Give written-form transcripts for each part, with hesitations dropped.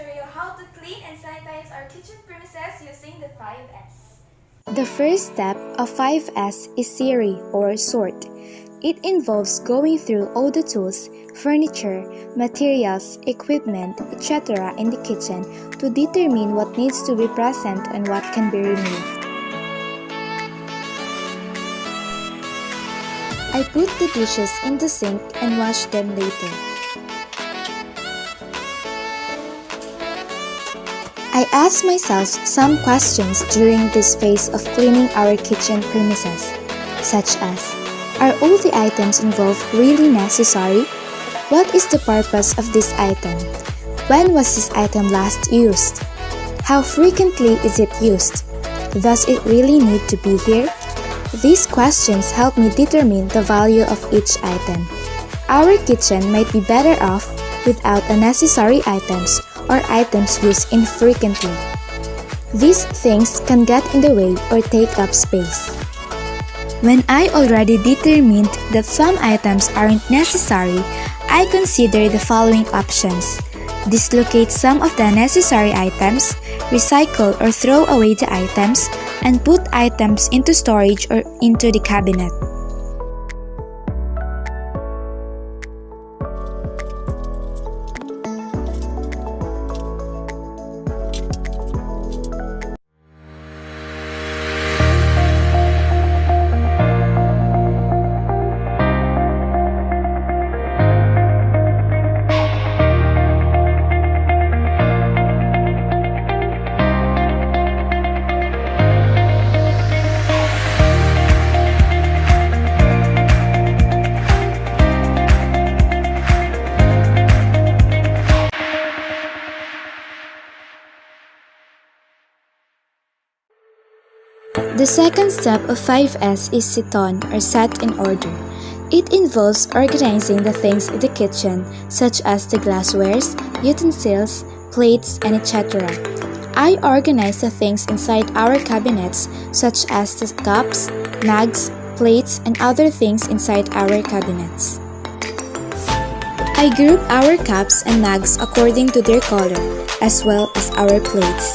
tutorial how to clean and sanitize our kitchen premises using the 5S. The first step of 5S is Siri or sort. It involves going through all the tools, furniture, materials, equipment, etc. in the kitchen to determine what needs to be present and what can be removed. I put the dishes in the sink and wash them later. I ask myself some questions during this phase of cleaning our kitchen premises, such as, are all the items involved really necessary? What is the purpose of this item? When was this item last used? How frequently is it used? Does it really need to be here? These questions help me determine the value of each item. Our kitchen might be better off without unnecessary items or items used infrequently. These things can get in the way or take up space. When I already determined that some items aren't necessary, I consider the following options: dislocate some of the necessary items, recycle or throw away the items, and put items into storage or into the cabinet. The second step of 5S is sit-on or set in order. It involves organizing the things in the kitchen such as the glasswares, utensils, plates, and etc. I organize the things inside our cabinets such as the cups, mugs, plates, and other things inside our cabinets. I group our cups and mugs according to their color as well as our plates.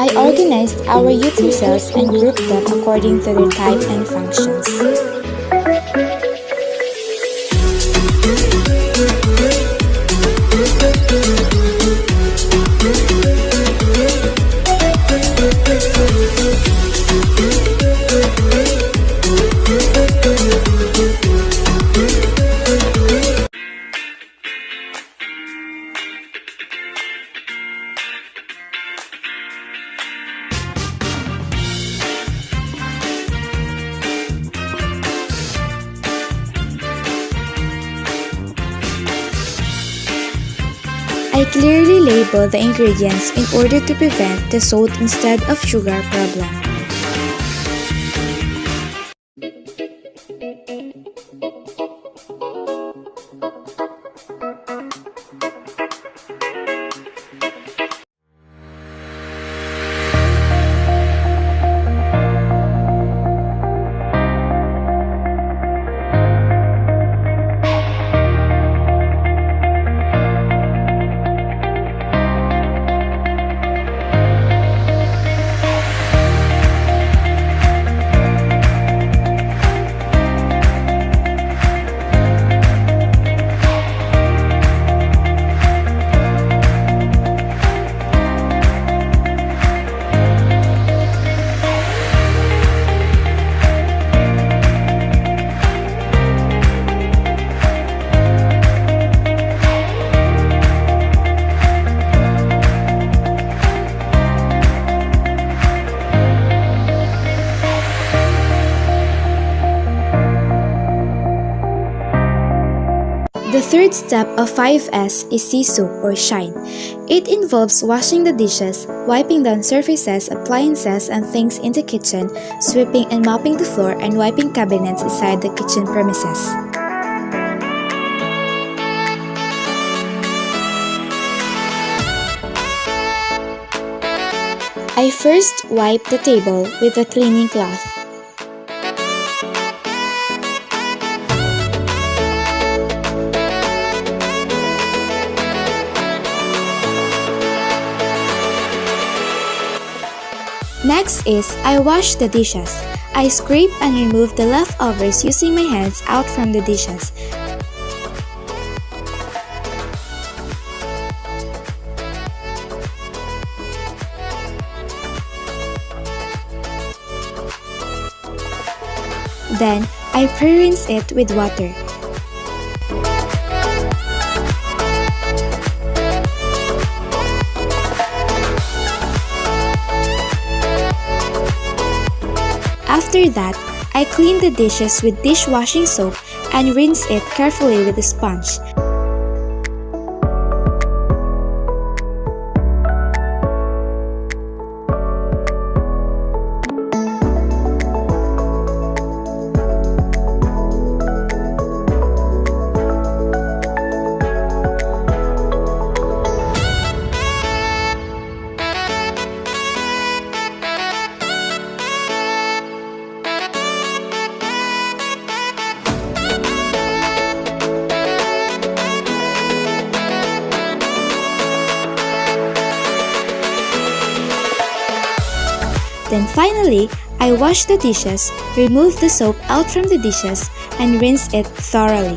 I organized our utensils and grouped them according to their type and functions. I clearly label the ingredients in order to prevent the salt instead of sugar problem. The third step of 5S is see-soap or shine. It involves washing the dishes, wiping down surfaces, appliances, and things in the kitchen, sweeping and mopping the floor, and wiping cabinets inside the kitchen premises. I first wipe the table with a cleaning cloth. Next is, I wash the dishes. I scrape and remove the leftovers using my hands out from the dishes. Then, I pre-rinse it with water. After that, I clean the dishes with dishwashing soap and rinse it carefully with a sponge. Then finally, I wash the dishes, remove the soap out from the dishes, and rinse it thoroughly.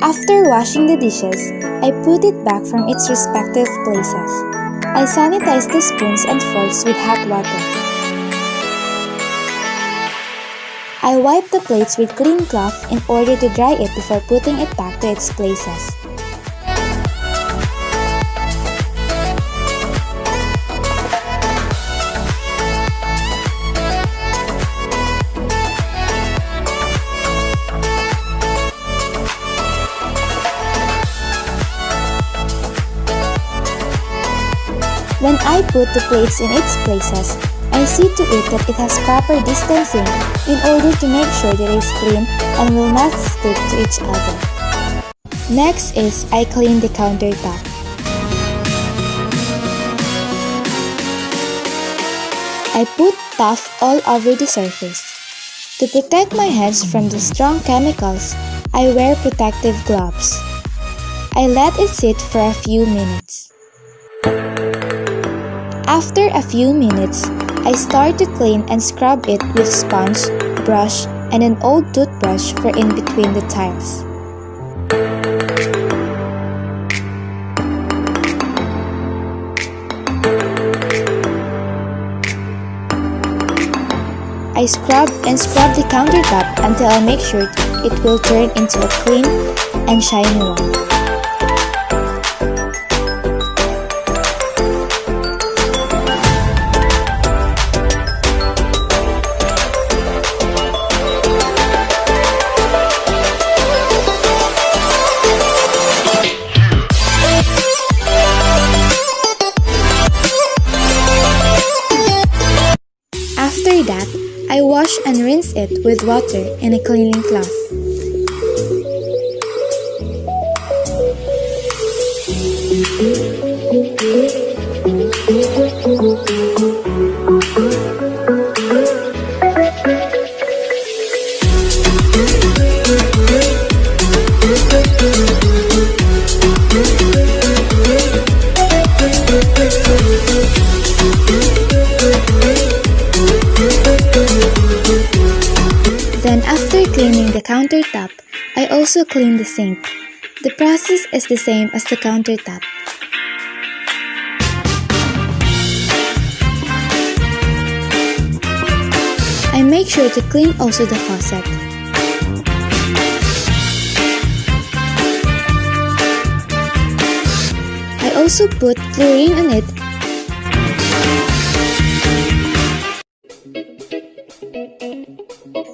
After washing the dishes, I put it back from its respective places. I sanitize the spoons and forks with hot water. I wipe the plates with clean cloth in order to dry it before putting it back to its places. When I put the plates in its places, I see to it that it has proper distancing in order to make sure that it is clean and will not stick to each other. Next is I clean the countertop. I put Tough all over the surface. To protect my hands from the strong chemicals, I wear protective gloves. I let it sit for a few minutes. After a few minutes, I start to clean and scrub it with sponge, brush, and an old toothbrush for in between the tiles. I scrub the countertop until I make sure it will turn into a clean and shiny one. After that, I wash and rinse it with water and a cleaning cloth. countertop, I also clean the sink. The process is the same as the countertop. I make sure to clean also the faucet. I also put chlorine on it.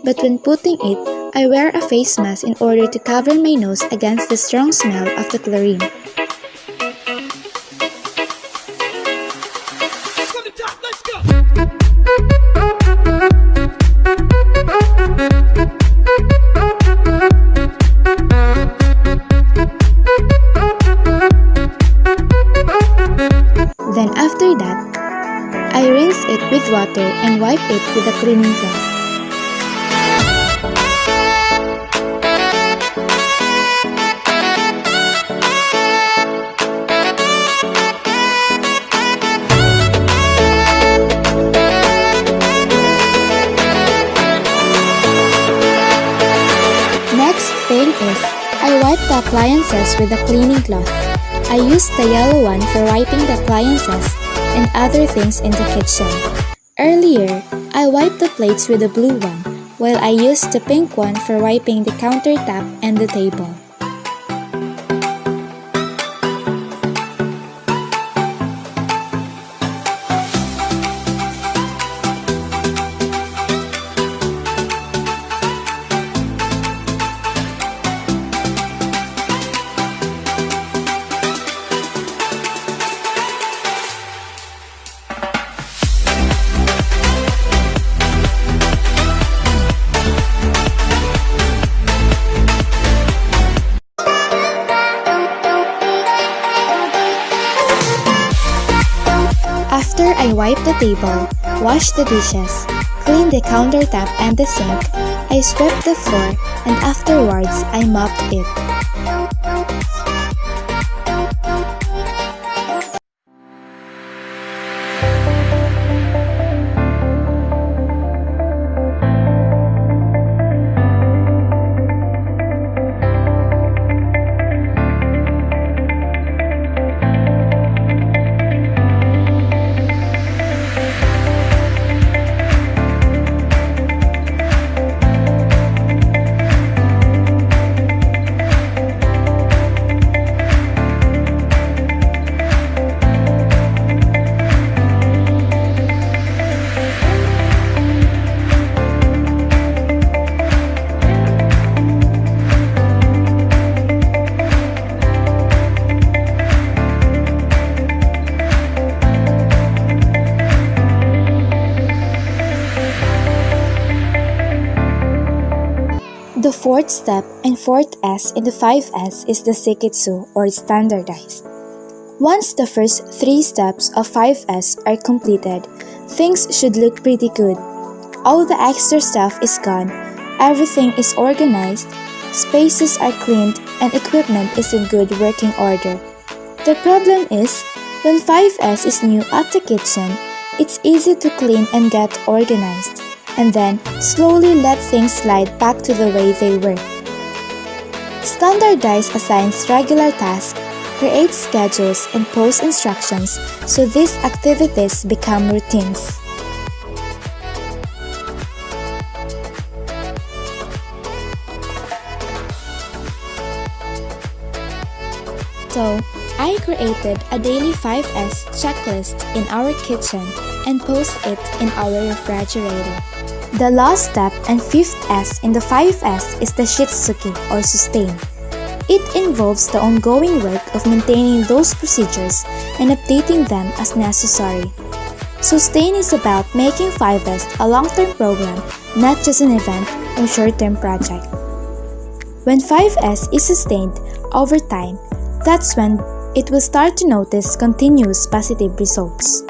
But when putting it, I wear a face mask in order to cover my nose against the strong smell of the chlorine. Then after that, I rinse it with water and wipe it with a cleaning cloth. Next thing is, I wipe the appliances with a cleaning cloth. I use the yellow one for wiping the appliances and other things in the kitchen. Earlier, I wiped the plates with the blue one, while I used the pink one for wiping the countertop and the table. After I wipe the table, wash the dishes, clean the countertop and the sink, I swept the floor and afterwards I mopped it. The fourth step and fourth S in the 5S is the Sekitsu or standardize. Once the first 3 steps of 5S are completed, things should look pretty good. All the extra stuff is gone, everything is organized, spaces are cleaned, and equipment is in good working order. The problem is, when 5S is new at the kitchen, it's easy to clean and get organized, and then slowly let things slide back to the way they were. Standardize assigns regular tasks, creates schedules, and posts instructions so these activities become routines. So, I created a daily 5S checklist in our kitchen and post it in our refrigerator. The last step and 5th S in the 5S is the Shitsuki or sustain. It involves the ongoing work of maintaining those procedures and updating them as necessary. Sustain is about making 5S a long-term program, not just an event or short-term project. When 5S is sustained over time, that's when it will start to notice continuous positive results.